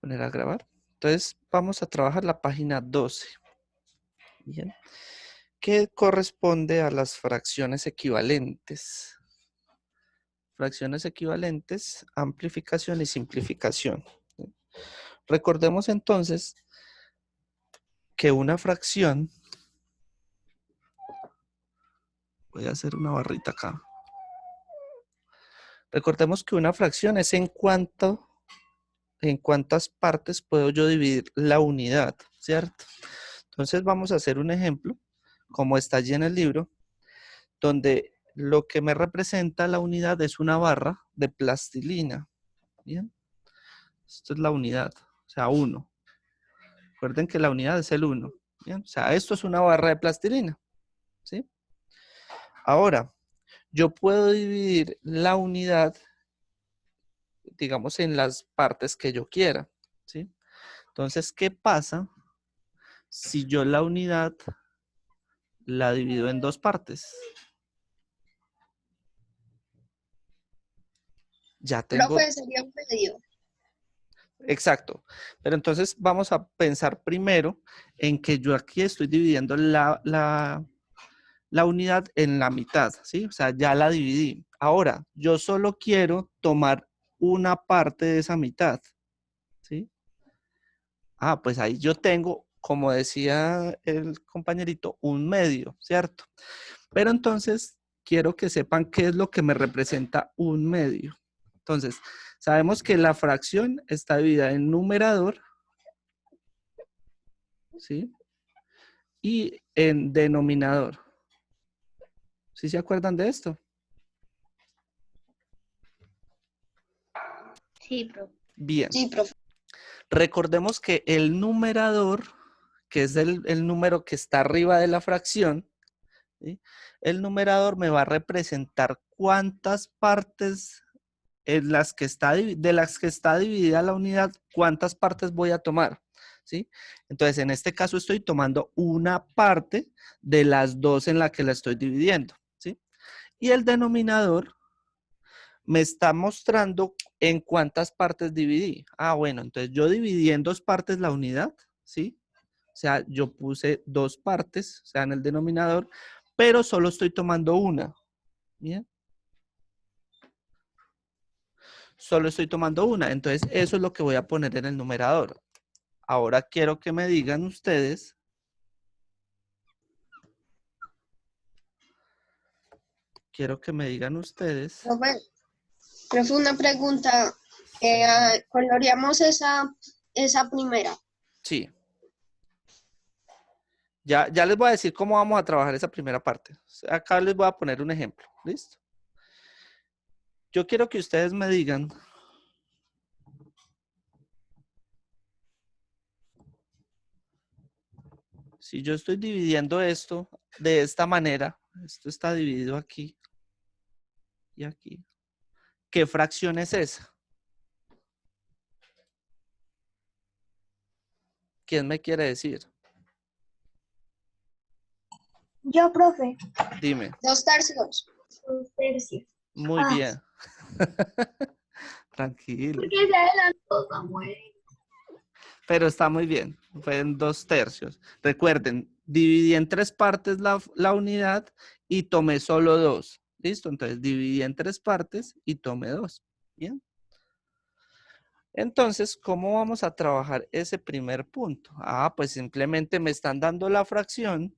Poner a grabar. Entonces vamos a trabajar la página 12. Bien. Que corresponde a las fracciones equivalentes. Fracciones equivalentes, amplificación y simplificación. Recordemos entonces que una fracción, voy a hacer una barrita acá. Recordemos que una fracción es en cuántas partes puedo yo dividir la unidad, ¿cierto? Entonces vamos a hacer un ejemplo, como está allí en el libro, donde lo que me representa la unidad es una barra de plastilina. Bien, esto es la unidad, o sea, 1. Recuerden que la unidad es el 1. Bien, o sea, esto es una barra de plastilina. ¿Sí? Ahora, yo puedo dividir la unidad, digamos, en las partes que yo quiera. ¿Sí? Entonces, ¿qué pasa si yo la unidad la divido en dos partes? Ya tengo... Profe, sería un medio. Exacto. Pero entonces vamos a pensar primero en que yo aquí estoy dividiendo la unidad en la mitad, ¿sí? O sea, ya la dividí. Ahora, yo solo quiero tomar una parte de esa mitad, ¿sí? Ah, pues ahí yo tengo, como decía el compañerito, un medio, ¿cierto? Pero entonces quiero que sepan qué es lo que me representa un medio. Entonces, sabemos que la fracción está dividida en numerador, ¿sí? Y en denominador. ¿Sí se acuerdan de esto? Sí, profe. Bien. Sí, profe. Recordemos que el numerador, que es el número que está arriba de la fracción, ¿sí? El numerador me va a representar cuántas partes en las que de las que está dividida la unidad, cuántas partes voy a tomar, ¿sí? Entonces, en este caso estoy tomando una parte de las dos en la que la estoy dividiendo, ¿sí? Y el denominador me está mostrando en cuántas partes dividí. Ah, bueno, entonces yo dividí en dos partes la unidad, ¿sí? O sea, yo puse dos partes, o sea, en el denominador, pero solo estoy tomando una. ¿Bien? Solo estoy tomando una. Entonces, eso es lo que voy a poner en el numerador. Ahora quiero que me digan ustedes. Quiero que me digan ustedes. Profe, una pregunta. Sí. Coloreamos esa primera. Sí. Ya les voy a decir cómo vamos a trabajar esa primera parte. Acá les voy a poner un ejemplo. ¿Listo? Yo quiero que ustedes me digan. Si yo estoy dividiendo esto de esta manera, esto está dividido aquí y aquí. ¿Qué fracción es esa? ¿Quién me quiere decir? Yo, profe. Dime. 2/3. 2/3. Muy bien. Tranquilo. Porque se adelantó, Samuel. Pero está muy bien. Fue en 2/3. Recuerden, dividí en tres partes la unidad y tomé solo dos. ¿Listo? Entonces dividí en tres partes y tomé dos. Bien. Entonces, ¿cómo vamos a trabajar ese primer punto? Ah, pues simplemente me están dando la fracción.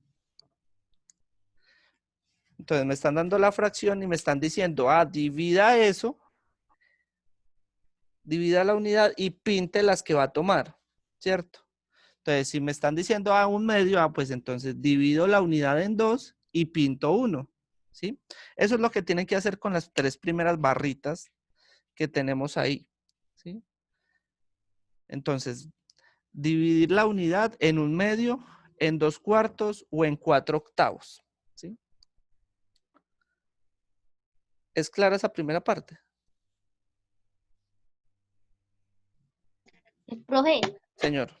Entonces me están dando la fracción y me están diciendo, ah, divida eso, divida la unidad y pinte las que va a tomar, ¿cierto? Entonces, si me están diciendo, ah, un medio, ah, pues entonces divido la unidad en dos y pinto uno, ¿sí? Eso es lo que tienen que hacer con las tres primeras barritas que tenemos ahí, ¿sí? Entonces, dividir la unidad en un medio, en 2/4 o en 4/8, ¿sí? ¿Es clara esa primera parte? Profe, Señor.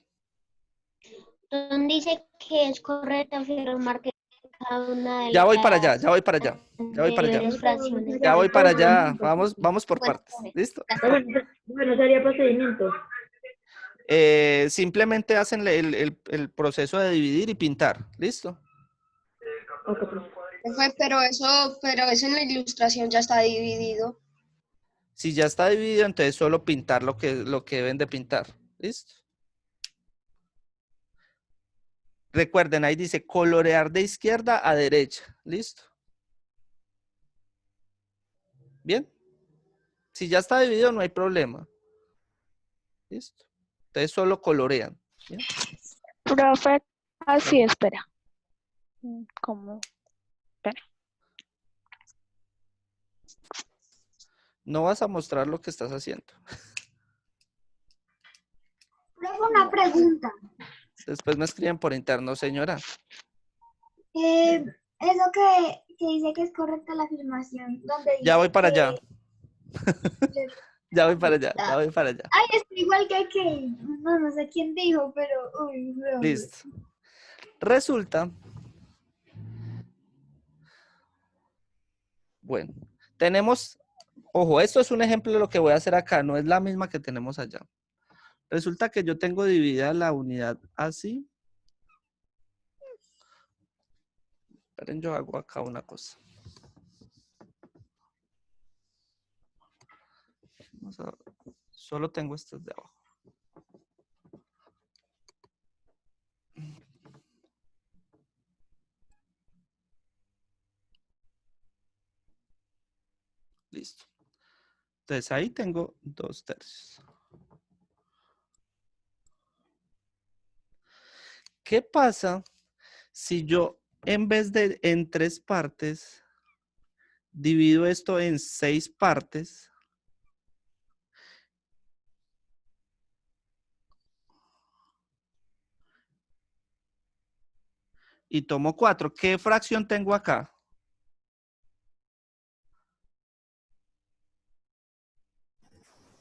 ¿dónde dice que es correcto afirmar que cada una de Ya voy para allá, las ya voy para allá, ya voy para allá. anteriores fracciones? Ya voy para allá, vamos por Bueno, partes, profe, ¿listo? gracias. Bueno, sería procedimiento. Simplemente hacen el proceso de dividir y pintar. ¿Listo? Ok, profe. Profe, pero eso en la ilustración ya está dividido. Si ya está dividido, entonces solo pintar lo que deben de pintar. ¿Listo? Recuerden, ahí dice colorear de izquierda a derecha. ¿Listo? Bien. Si ya está dividido, no hay problema. ¿Listo? Entonces solo colorean. ¿Bien? Profe, así, espera. ¿Cómo? No vas a mostrar lo que estás haciendo. Profe, una pregunta. Después me escriben por interno, señora. Eso que dice que es correcta la afirmación, donde Ya voy dice para que- allá. Ya voy para allá. Ya voy para allá. Ay, es igual que no sé quién dijo, pero uy, no. Listo. Resulta. Bueno, tenemos, ojo, esto es un ejemplo de lo que voy a hacer acá, no es la misma que tenemos allá. Resulta que yo tengo dividida la unidad así. Esperen, yo hago acá una cosa. Solo tengo estas de abajo. Listo. Entonces ahí tengo 2/3. ¿Qué pasa si yo en vez de en 3 partes divido esto en 6 partes? Y tomo 4. ¿Qué fracción tengo acá?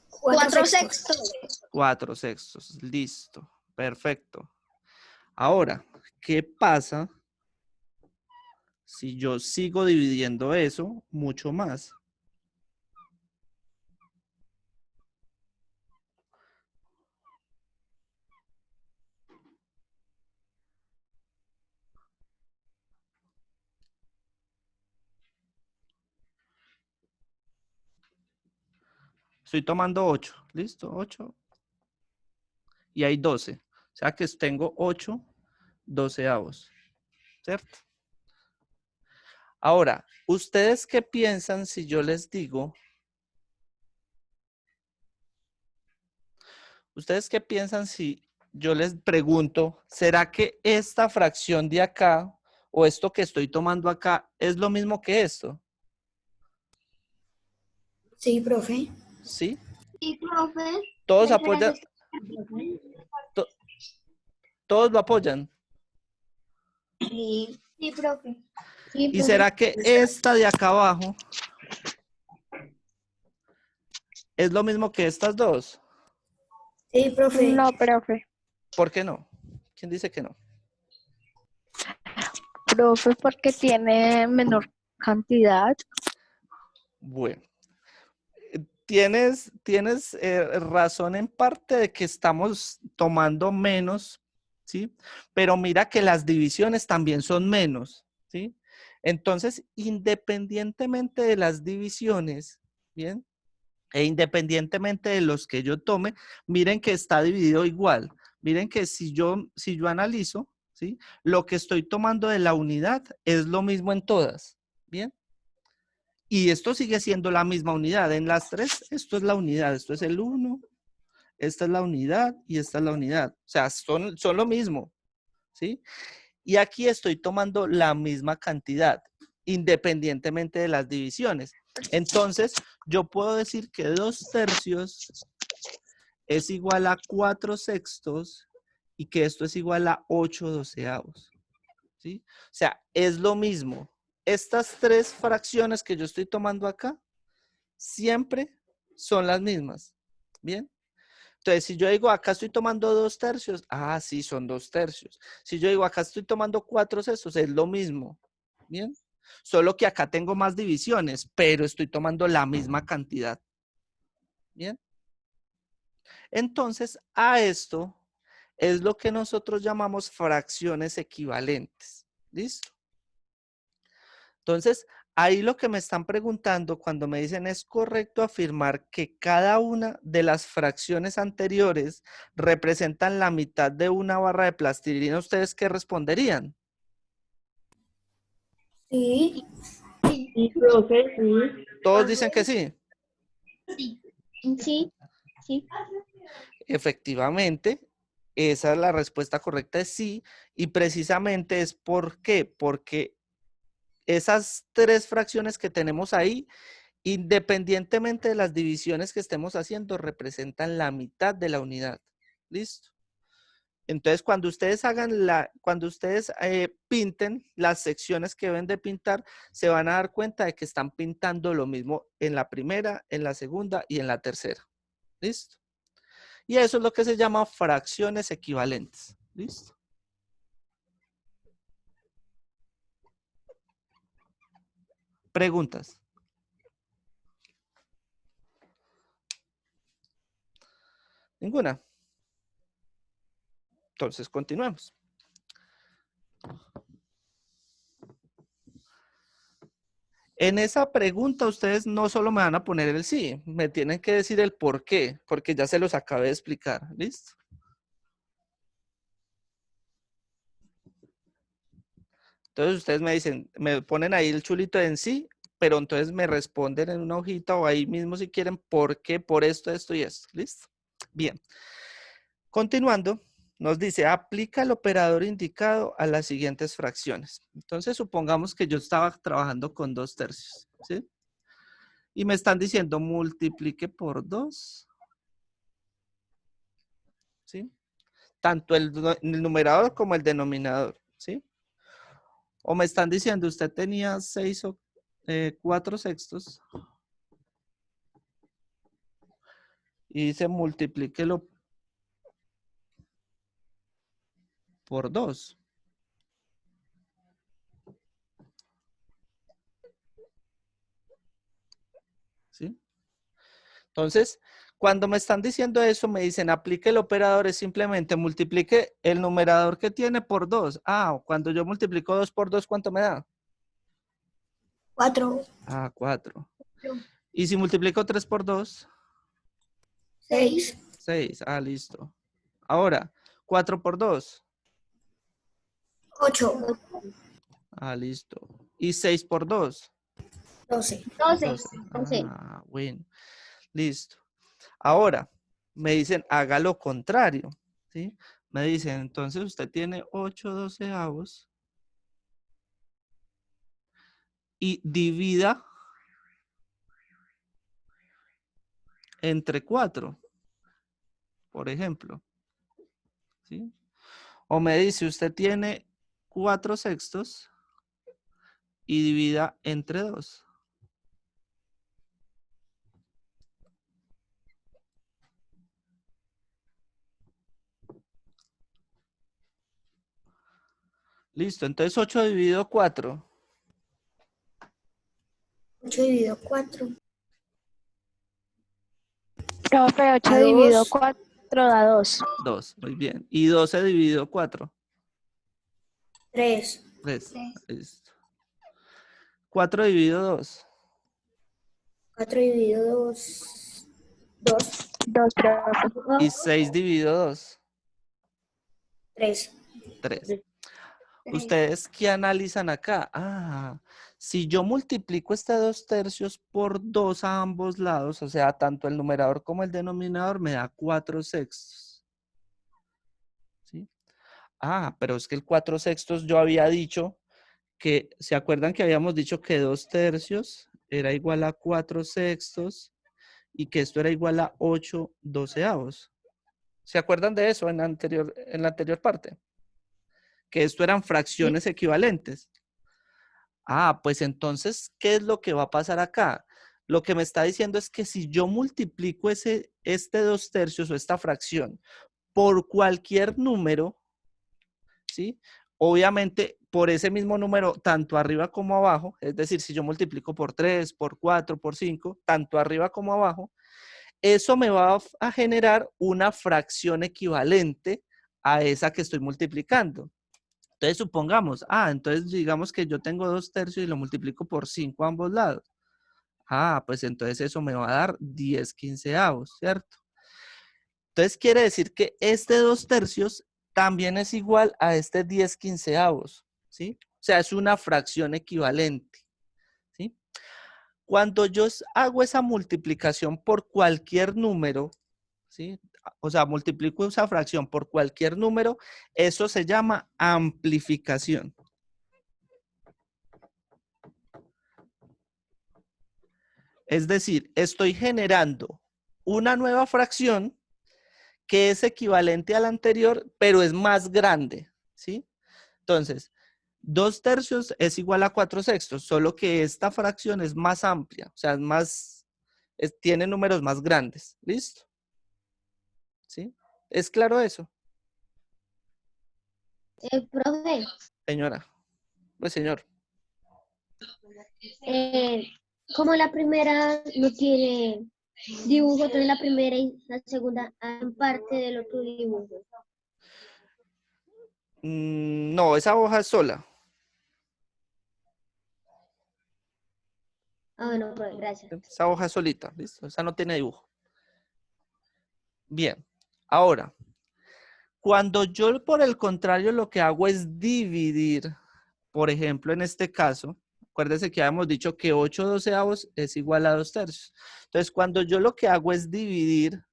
4/6. 4/6. Listo. Perfecto. Ahora, ¿qué pasa si yo sigo dividiendo eso mucho más? Estoy tomando 8. ¿Listo? 8. Y hay 12. O sea que tengo 8 doceavos. ¿Cierto? Ahora, ¿ustedes qué piensan si yo les digo? ¿Ustedes qué piensan si yo les pregunto, ¿será que esta fracción de acá o esto que estoy tomando acá es lo mismo que esto? Sí, profe. ¿Sí? Y profe, Todos ¿le apoyan, crees? to- todos lo apoyan. Sí, profe. ¿Y será que esta de acá abajo es lo mismo que estas dos? Sí, profe. No, profe. ¿Por qué no? ¿Quién dice que no? Profe, porque tiene menor cantidad. Bueno, tienes razón en parte de que estamos tomando menos, ¿sí? Pero mira que las divisiones también son menos, ¿sí? Entonces, independientemente de las divisiones, ¿bien? E independientemente de los que yo tome, miren que está dividido igual. Miren que si yo analizo, ¿sí? Lo que estoy tomando de la unidad es lo mismo en todas, ¿bien? Y esto sigue siendo la misma unidad. En las tres, esto es la unidad. Esto es el 1, esta es la unidad y esta es la unidad. O sea, son lo mismo, ¿sí? Y aquí estoy tomando la misma cantidad, independientemente de las divisiones. Entonces, yo puedo decir que 2/3 es igual a 4/6 y que esto es igual a 8/12. ¿Sí? O sea, es lo mismo. Estas 3 fracciones que yo estoy tomando acá siempre son las mismas. ¿Bien? Entonces, si yo digo acá estoy tomando 2/3, sí, son 2/3. Si yo digo acá estoy tomando 4/6, es lo mismo. ¿Bien? Solo que acá tengo más divisiones, pero estoy tomando la misma cantidad. ¿Bien? Entonces, a esto es lo que nosotros llamamos fracciones equivalentes. ¿Listo? Entonces, ahí lo que me están preguntando cuando me dicen es correcto afirmar que cada una de las fracciones anteriores representan la mitad de una barra de plastilina. ¿Ustedes qué responderían? Sí. Sí, profe, sí. Todos dicen que sí. Sí, sí. Efectivamente, esa es la respuesta correcta, es sí. Y precisamente es ¿por qué? Porque esas tres fracciones que tenemos ahí, independientemente de las divisiones que estemos haciendo, representan la mitad de la unidad. ¿Listo? Entonces, cuando ustedes pinten las secciones que deben de pintar, se van a dar cuenta de que están pintando lo mismo en la primera, en la segunda y en la tercera. ¿Listo? Y eso es lo que se llama fracciones equivalentes. ¿Listo? Preguntas. Ninguna. Entonces, continuemos. En esa pregunta ustedes no solo me van a poner el sí, me tienen que decir el por qué, porque ya se los acabé de explicar. ¿Listo? Entonces ustedes me dicen, me ponen ahí el chulito en sí, pero entonces me responden en una hojita o ahí mismo si quieren por qué, por esto, esto y esto. ¿Listo? Bien. Continuando, nos dice, aplica el operador indicado a las siguientes fracciones. Entonces, supongamos que yo estaba trabajando con 2/3, ¿sí? Y me están diciendo, multiplique por 2, ¿sí? Tanto el numerador como el denominador, ¿sí? O me están diciendo, usted tenía 4/6 y dice, multiplíquelo por 2. ¿Sí? Entonces, cuando me están diciendo eso, me dicen aplique el operador, es simplemente multiplique el numerador que tiene por 2. Ah, cuando yo multiplico 2 por 2, ¿cuánto me da? 4. Ah, 4. Y si multiplico 3 por 2, 6. 6. Ah, listo. Ahora, 4 por 2. 8. Ah, listo. Y 6 por 2. 12. 12. Ah, bueno. Listo. Ahora, me dicen, haga lo contrario, ¿sí? Me dicen, entonces usted tiene 8/12 y divida entre 4, por ejemplo, ¿sí? O me dice, usted tiene 4/6 y divida entre 2. Listo, entonces 8 dividido 4. 8 dividido 4. Profe, 8 A dividido 2. 4 da 2. 2, muy bien. Y 12 dividido 4. 3. 3. Listo. 4 dividido 2. 4 dividido 2. 2. 2, profe. Y 6 dividido 2. 3. 3. ¿Ustedes qué analizan acá? Ah, si yo multiplico este 2/3 por 2 a ambos lados, o sea, tanto el numerador como el denominador, me da 4/6. ¿Sí? Ah, pero es que el 4/6 yo había dicho que, ¿se acuerdan que habíamos dicho que 2/3 era igual a 4/6 y que esto era igual a 8/12? ¿Se acuerdan de eso en la anterior parte? Que esto eran fracciones equivalentes. Ah, pues entonces, ¿qué es lo que va a pasar acá? Lo que me está diciendo es que si yo multiplico este 2/3 o esta fracción por cualquier número, ¿sí? Obviamente, por ese mismo número, tanto arriba como abajo, es decir, si yo multiplico por 3, por 4, por 5, tanto arriba como abajo, eso me va a generar una fracción equivalente a esa que estoy multiplicando. Entonces supongamos, entonces digamos que yo tengo 2/3 y lo multiplico por 5 a ambos lados. Pues entonces eso me va a dar 10/15, ¿cierto? Entonces quiere decir que este 2/3 también es igual a este 10/15, ¿sí? O sea, es una fracción equivalente, ¿sí? Cuando yo hago esa multiplicación por cualquier número, ¿sí? O sea, multiplico esa fracción por cualquier número, eso se llama amplificación. Es decir, estoy generando una nueva fracción que es equivalente a la anterior, pero es más grande, ¿sí? Entonces, 2/3 es igual a 4/6, solo que esta fracción es más amplia, o sea, es más, tiene números más grandes. ¿Listo? ¿Sí? ¿Es claro eso? Profe, Señora. Pues señor. como la primera no tiene dibujo, entonces la primera y la segunda hacen parte del otro dibujo. No, esa hoja es sola. Bueno, pues gracias. Esa hoja es solita, ¿listo? Esa no tiene dibujo. Bien. Ahora, cuando yo por el contrario lo que hago es dividir, por ejemplo, en este caso, acuérdense que habíamos dicho que 8/12 es igual a 2/3. Entonces, cuando yo lo que hago es dividir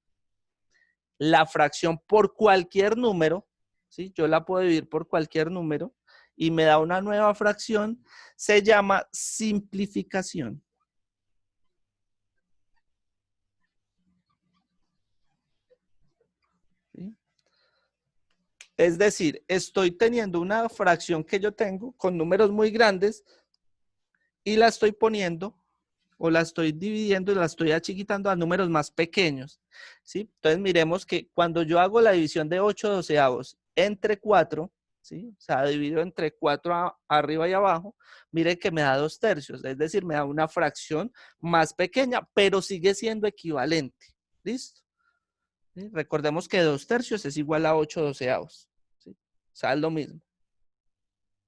la fracción por cualquier número, ¿sí? Yo la puedo dividir por cualquier número y me da una nueva fracción, se llama simplificación. ¿Sí? Es decir, estoy teniendo una fracción que yo tengo con números muy grandes y la estoy poniendo o la estoy dividiendo y la estoy achiquitando a números más pequeños, ¿sí? Entonces miremos que cuando yo hago la división de 8/12 entre 4, ¿sí? O sea, divido entre 4 arriba y abajo, mire que me da 2/3, es decir, me da una fracción más pequeña, pero sigue siendo equivalente. ¿Listo? ¿Sí? Recordemos que 2/3 es igual a 8/12, ¿sí? O sea, es lo mismo.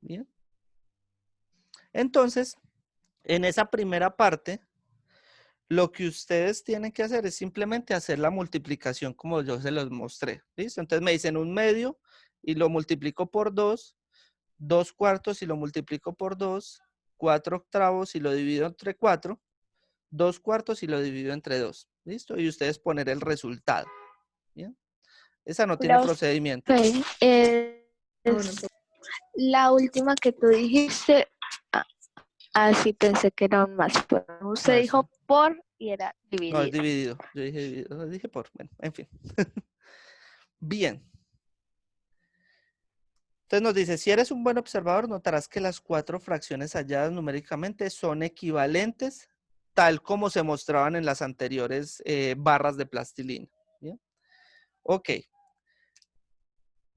Bien. Entonces, en esa primera parte, lo que ustedes tienen que hacer es simplemente hacer la multiplicación como yo se los mostré. ¿Listo? Entonces me dicen 1/2 y lo multiplico por 2, 2/4 y lo multiplico por 2, 4/8 y lo divido entre 4, 2/4 y lo divido entre 2. ¿Listo? Y ustedes poner el resultado. ¿Bien? Esa no tiene procedimiento. Profe, la última que tú dijiste, sí pensé que era un más. Pero usted No, dijo por y era no, es dividido. dividido. Yo dije dividido, dije por. Bueno, en fin. Bien. Entonces nos dice, si eres un buen observador, notarás que las 4 fracciones halladas numéricamente son equivalentes, tal como se mostraban en las anteriores barras de plastilina. ¿Bien? Ok.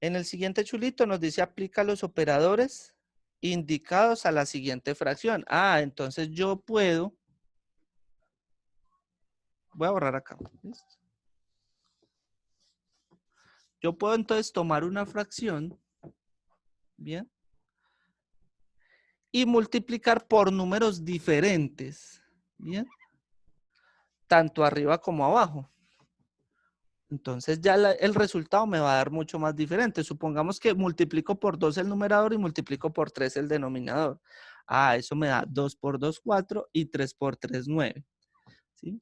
En el siguiente chulito nos dice, aplica los operadores indicados a la siguiente fracción. Entonces yo puedo, voy a borrar acá. ¿Listo? Yo puedo entonces tomar una fracción, ¿bien? Y multiplicar por números diferentes, ¿bien? Tanto arriba como abajo. Entonces ya el resultado me va a dar mucho más diferente. Supongamos que multiplico por 2 el numerador y multiplico por 3 el denominador. Eso me da 2 por 2, 4 y 3 por 3, 9. ¿Sí?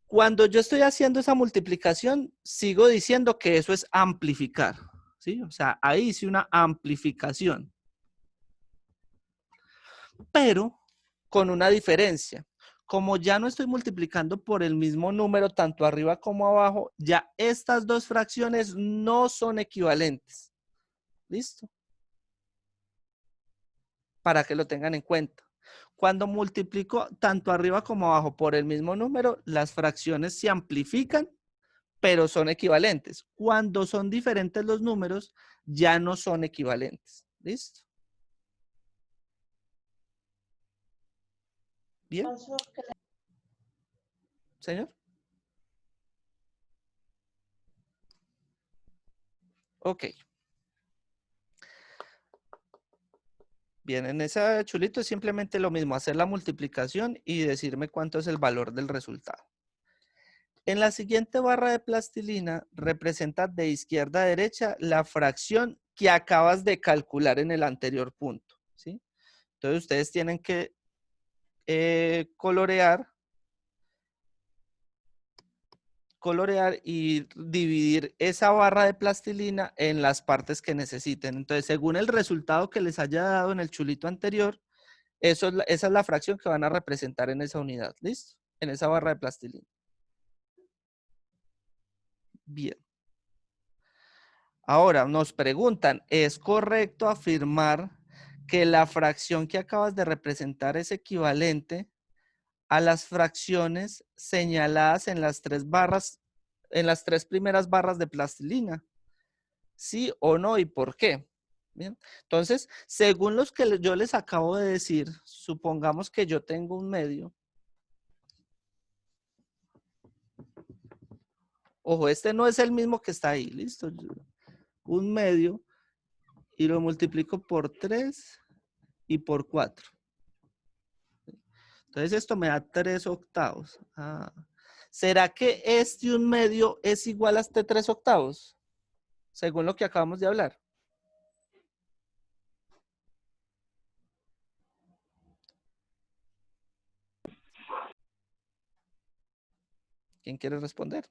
Cuando yo estoy haciendo esa multiplicación, sigo diciendo que eso es amplificar. ¿Sí? O sea, ahí hice una amplificación. Pero con una diferencia. Como ya no estoy multiplicando por el mismo número tanto arriba como abajo, ya estas dos fracciones no son equivalentes. ¿Listo? Para que lo tengan en cuenta. Cuando multiplico tanto arriba como abajo por el mismo número, las fracciones se amplifican, pero son equivalentes. Cuando son diferentes los números, ya no son equivalentes. ¿Listo? ¿Bien? Señor. Ok. Bien, en ese chulito es simplemente lo mismo, hacer la multiplicación y decirme cuánto es el valor del resultado. En la siguiente barra de plastilina, representa de izquierda a derecha la fracción que acabas de calcular en el anterior punto, ¿sí? Entonces, ustedes tienen que colorear y dividir esa barra de plastilina en las partes que necesiten. Entonces, según el resultado que les haya dado en el chulito anterior, esa es la fracción que van a representar en esa unidad. ¿Listo? En esa barra de plastilina. Bien. Ahora nos preguntan, ¿es correcto afirmar que la fracción que acabas de representar es equivalente a las fracciones señaladas en las tres primeras barras de plastilina? ¿Sí o no? ¿Y por qué? Bien. Entonces, según los que yo les acabo de decir, supongamos que yo tengo un medio. Ojo, este no es el mismo que está ahí, ¿listo? Un medio y lo multiplico por 3 y por 4. Entonces esto me da 3 octavos. ¿Será que este 1/2 es igual a este 3 octavos? Según lo que acabamos de hablar. ¿Quién quiere responder?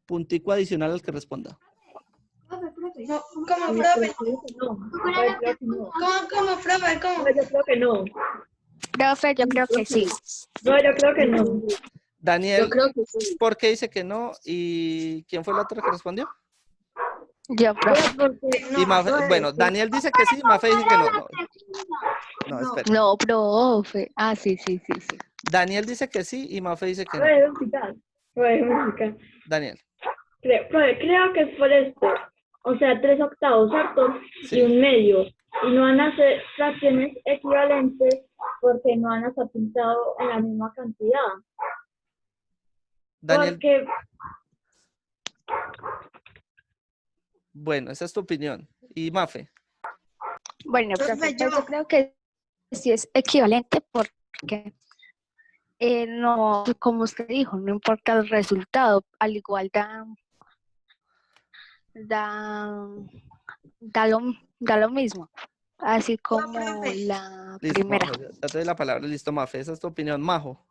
Puntico adicional al que responda. Profe. No, ¿cómo, Yo profe? creo que no. Yo creo que no. ¿Cómo, profe? ¿Cómo? No, yo creo que no. Profe, yo creo que sí. No, yo creo que no. Daniel, creo que sí. ¿por qué dice que no? ¿Y quién fue la otra que respondió? Yo, profe. Porque Y Mafe, bueno, Daniel dice que sí, Mafe dice que no. No, espera. No, profe. Ah, sí, sí, sí, sí. Daniel dice que sí y Mafe dice que no. puede explicar. Puede explicar. Daniel. Creo que es por esto. O sea, 3 octavos, ¿cierto? Sí. Y 1/2. Y no van a ser fracciones equivalentes porque no van a estar pintados en la misma cantidad. Daniel, Porque, bueno, esa es tu opinión. ¿Y Mafe? Bueno, Profe, profe, yo. pues yo creo que sí es equivalente porque no, como usted dijo, no importa el resultado, al igual da, da lo mismo, así como profe. la Listo, primera. Majo, ya te doy la palabra. Listo, Mafe, esa es tu opinión. Majo.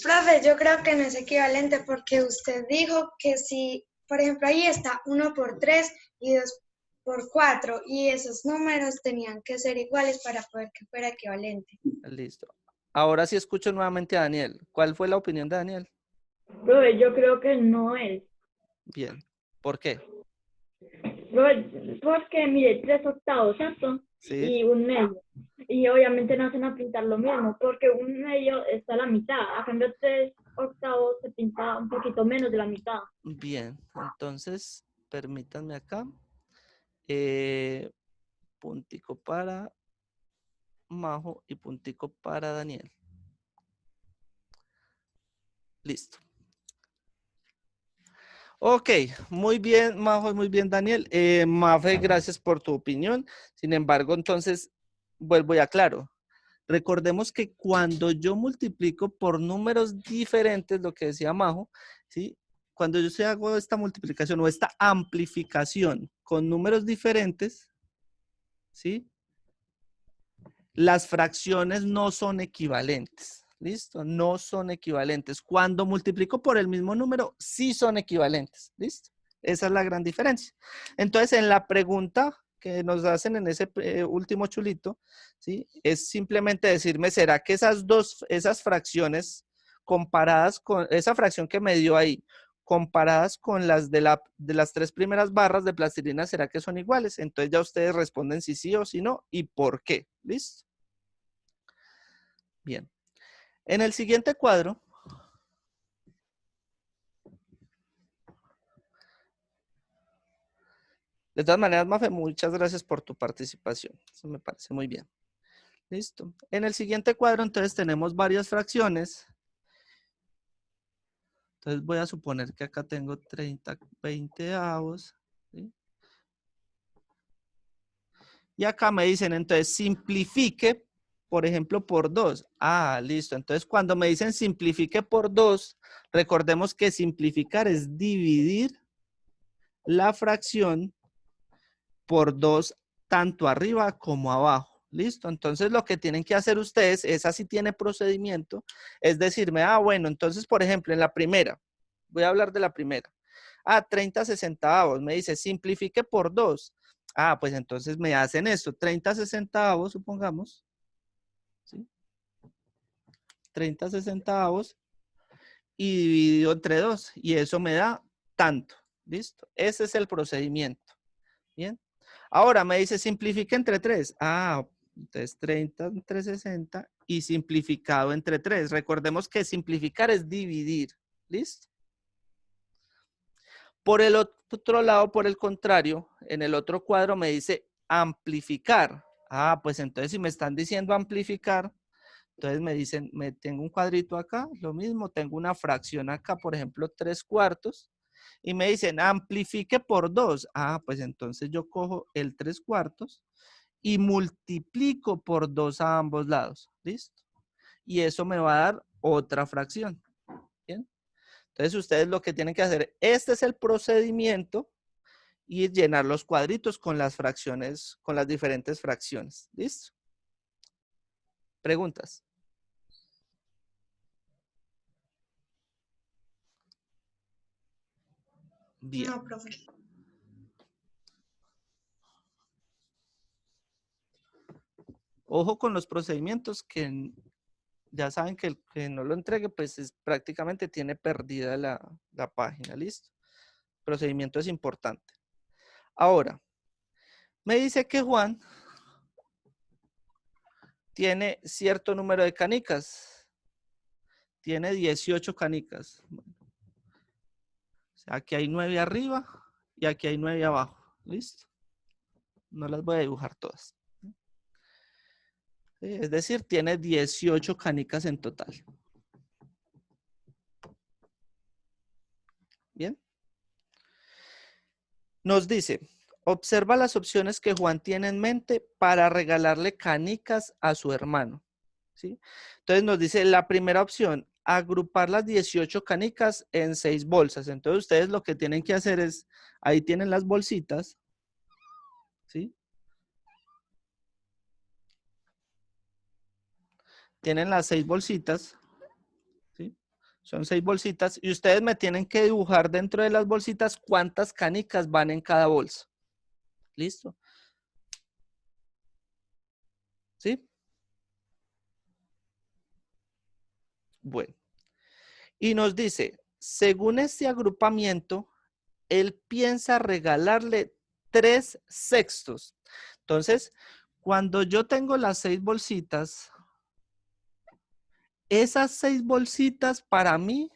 Profe, yo creo que no es equivalente porque usted dijo que si, por ejemplo, ahí está 1 por 3 y 2 por 4 y esos números tenían que ser iguales para poder que fuera equivalente. Listo. Ahora sí escucho nuevamente a Daniel. ¿Cuál fue la opinión de Daniel? profe, yo creo que no es. Bien. ¿Por qué? Porque, mire, 3 octavos, ¿cierto? Sí. Y 1/2. Y obviamente no se van a pintar lo mismo, porque 1/2 está a la mitad. A cambio, 3 octavos se pinta un poquito menos de la mitad. Bien. Entonces, permítanme acá. Puntico para Majo y puntico para Daniel. Listo. Ok, muy bien, Majo, muy bien, Daniel. Mafe, gracias por tu opinión. Sin embargo, entonces, vuelvo y aclaro. Recordemos que cuando yo multiplico por números diferentes, lo que decía Majo, ¿sí? Cuando yo hago esta multiplicación o esta amplificación con números diferentes, ¿sí? Las fracciones no son equivalentes. ¿Listo? No son equivalentes. Cuando multiplico por el mismo número, sí son equivalentes. ¿Listo? Esa es la gran diferencia. Entonces, en la pregunta que nos hacen en ese último chulito, ¿sí? Es simplemente decirme, ¿será que esas fracciones comparadas con esa fracción que me dio ahí, comparadas con las de las 3 primeras barras de plastilina, ¿será que son iguales? Entonces ya ustedes responden si sí o si no y por qué. ¿Listo? Bien. En el siguiente cuadro, De todas maneras, Mafe, muchas gracias por tu participación. Eso me parece muy bien. Listo. En el siguiente cuadro, entonces, tenemos varias fracciones. Entonces, voy a suponer que acá tengo 30 veinteavos. ¿Sí? Y acá me dicen, entonces, simplifique, por ejemplo, por 2. Ah, listo. Entonces, cuando me dicen simplifique por 2, recordemos que simplificar es dividir la fracción por 2, tanto arriba como abajo. ¿Listo? Entonces, lo que tienen que hacer ustedes, esa sí tiene procedimiento, es decirme, ah, bueno, entonces, por ejemplo, en la primera, voy a hablar de la primera. Ah, 30 sesentavos, me dice, simplifique por 2. Ah, pues entonces me hacen esto, 30 sesentavos, supongamos. ¿Sí? 30 sesentavos y dividido entre 2. Y eso me da tanto. ¿Listo? Ese es el procedimiento. Bien. Ahora me dice simplifique entre 3. Ah, entonces 30 entre 60 y simplificado entre 3. Recordemos que simplificar es dividir. ¿Listo? Por el otro lado, por el contrario, en el otro cuadro me dice amplificar. Ah, pues entonces si me están diciendo amplificar, entonces me dicen, tengo un cuadrito acá, lo mismo, tengo una fracción acá, por ejemplo, 3/4, y me dicen amplifique por 2. Ah, pues entonces yo cojo el 3/4 y multiplico por 2 a ambos lados. ¿Listo? Y eso me va a dar otra fracción. ¿Bien? Entonces ustedes lo que tienen que hacer, este es el procedimiento y llenar los cuadritos con las fracciones, con las diferentes fracciones. ¿Listo? ¿Preguntas? Bien. No, profe. Ojo con los procedimientos que ya saben que el que no lo entregue, pues prácticamente tiene perdida la página. ¿Listo? Procedimiento es importante. Ahora, me dice que Juan tiene cierto número de canicas. Tiene 18 canicas. Bueno, o sea, aquí hay 9 arriba y aquí hay 9 abajo. ¿Listo? No las voy a dibujar todas. ¿Sí? Es decir, tiene 18 canicas en total. Bien. Nos dice, observa las opciones que Juan tiene en mente para regalarle canicas a su hermano. ¿Sí? Entonces nos dice la primera opción, agrupar las 18 canicas en 6 bolsas. Entonces ustedes lo que tienen que hacer es, ahí tienen las bolsitas. ¿Sí? Tienen las 6 bolsitas. ¿Sí? Son 6 bolsitas y ustedes me tienen que dibujar dentro de las bolsitas cuántas canicas van en cada bolsa. ¿Listo? ¿Sí? Bueno. Y nos dice, según este agrupamiento, él piensa regalarle 3/6. Entonces, cuando yo tengo las 6 bolsitas, esas 6 bolsitas para mí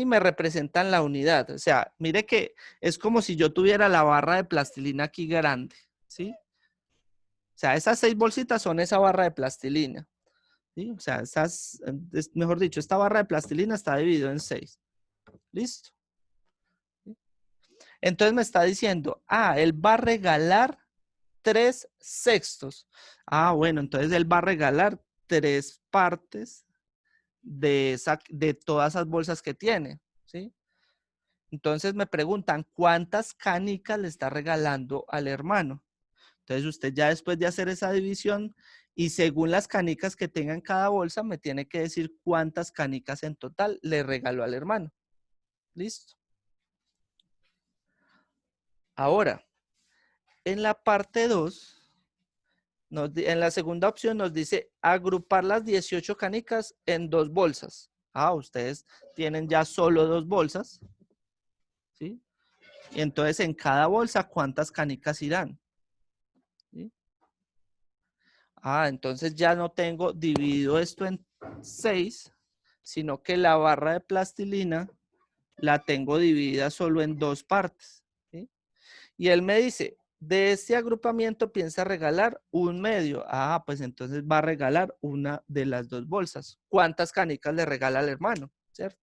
me representan la unidad. O sea, mire que es como si yo tuviera la barra de plastilina aquí grande, ¿sí? O sea, esas 6 bolsitas son esa barra de plastilina, ¿sí? O sea, mejor dicho, esta barra de plastilina está dividida en 6. ¿Listo? Entonces me está diciendo, él va a regalar 3/6. Ah, bueno, entonces él va a regalar 3 partes de todas esas bolsas que tiene, ¿sí? Entonces me preguntan, ¿cuántas canicas le está regalando al hermano? Entonces usted ya después de hacer esa división y según las canicas que tenga en cada bolsa, me tiene que decir cuántas canicas en total le regaló al hermano. ¿Listo? Ahora, en la parte 2, en la segunda opción nos dice agrupar las 18 canicas en 2 bolsas. Ustedes tienen ya solo 2 bolsas. ¿Sí? Y entonces en cada bolsa, ¿cuántas canicas irán? ¿Sí? Entonces ya no tengo dividido esto en 6, sino que la barra de plastilina la tengo dividida solo en 2 partes. ¿Sí? Y él me dice, de este agrupamiento piensa regalar un medio. Ah, pues entonces va a regalar una de las dos bolsas. ¿Cuántas canicas le regala al hermano? ¿Cierto?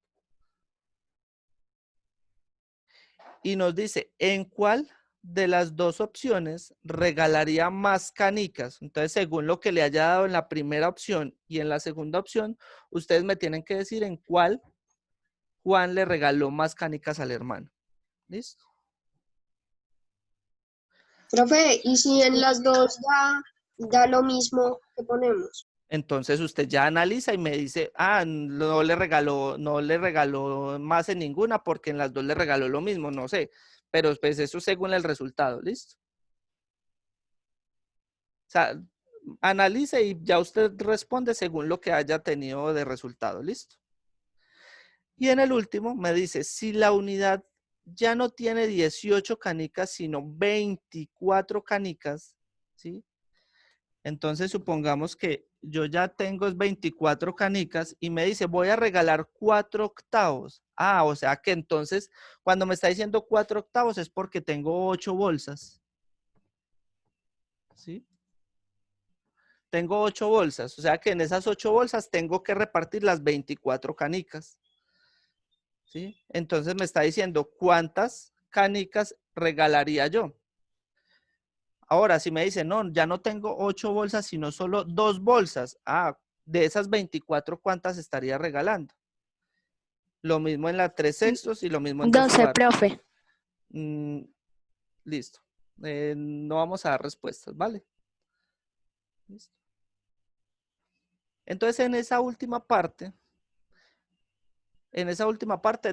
Y nos dice, ¿en cuál de las dos opciones regalaría más canicas? Entonces, según lo que le haya dado en la primera opción y en la segunda opción, ustedes me tienen que decir en cuál Juan le regaló más canicas al hermano. ¿Listo? Profe, ¿y si en las dos da lo mismo que ponemos? Entonces usted ya analiza y me dice, ah, no le regaló más en ninguna porque en las dos le regaló lo mismo, no sé. Pero pues eso según el resultado, ¿listo? O sea, analice y ya usted responde según lo que haya tenido de resultado, ¿listo? Y en el último me dice, si la unidad ya no tiene 18 canicas, sino 24 canicas, ¿sí? Entonces supongamos que yo ya tengo 24 canicas y me dice, voy a regalar 4 octavos. Ah, o sea que entonces cuando me está diciendo 4 octavos es porque tengo 8 bolsas. ¿Sí? Tengo 8 bolsas, o sea que en esas 8 bolsas tengo que repartir las 24 canicas. ¿Sí? Entonces me está diciendo cuántas canicas regalaría yo. Ahora, si me dice, no, ya no tengo 8 bolsas, sino solo 2 bolsas. Ah, de esas 24, ¿cuántas estaría regalando? Lo mismo en la 3/6 y lo mismo en 2 12, cuartos. profe. Listo. No vamos a dar respuestas, ¿vale? Listo. Entonces, en esa última parte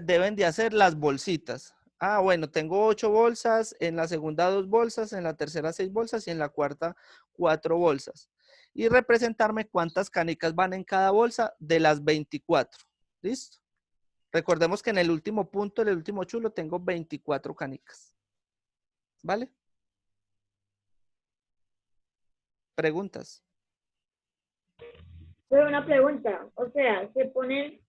deben de hacer las bolsitas. Ah, bueno, tengo 8 bolsas, en la segunda 2 bolsas, en la tercera 6 bolsas y en la cuarta 4 bolsas. Y representarme cuántas canicas van en cada bolsa de las 24. ¿Listo? Recordemos que en el último punto, en el último chulo, tengo 24 canicas. ¿Vale? ¿Preguntas? Pero una pregunta, o sea, se ponen